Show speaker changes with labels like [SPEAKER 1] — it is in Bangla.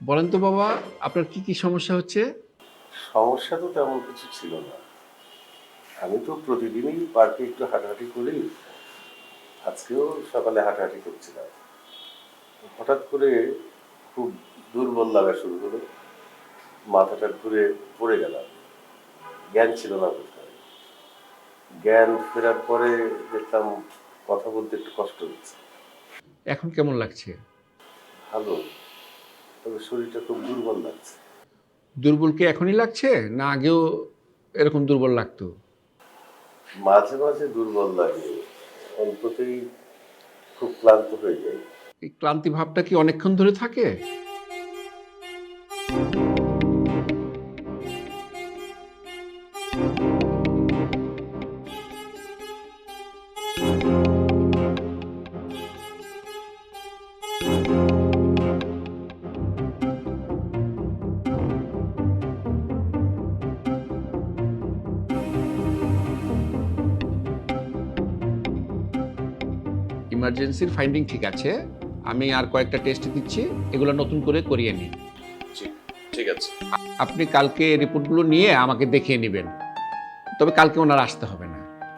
[SPEAKER 1] বলেন তো বাবা, আপনার কি কি সমস্যা হচ্ছে?
[SPEAKER 2] সমস্যা তো তেমন কিছু ছিল না। আমি তো প্রতিদিনই পার্কে একটু হাঁটাহাঁটি করি। আজকেও সকালে হাঁটাহাঁটি করছিলাম। হঠাৎ করে খুব দুর্বল লাগা শুরু হলো। মাথাটা ঘুরে পড়ে গেলাম। জ্ঞান ছিল না বলতে হয়। জ্ঞান ফেরার পরে দেখলাম কথা বলতে একটু কষ্ট হচ্ছে।
[SPEAKER 1] এখন কেমন লাগছে?
[SPEAKER 2] ভালো, তবে শরীরটা খুব দুর্বল লাগছে।
[SPEAKER 1] দুর্বল কি এখনই লাগছে, না আগেও এরকম দুর্বল লাগতো?
[SPEAKER 2] মাঝে মাঝে দুর্বল লাগে, অল্পতেই খুব ক্লান্ত হয়ে যায়।
[SPEAKER 1] এই ক্লান্তি ভাবটা কি অনেকক্ষণ ধরে থাকে? ইমার্জেন্সির ফাইন্ডিং ঠিক আছে, আমি আর কয়েকটা টেস্ট দিচ্ছি, এগুলো নতুন করে করিয়ে নিই।
[SPEAKER 2] জি, ঠিক আছে।
[SPEAKER 1] আপনি কালকে রিপোর্টগুলো নিয়ে আমাকে দেখিয়ে নেবেন, তবে কালকে ওনার আসতে হবে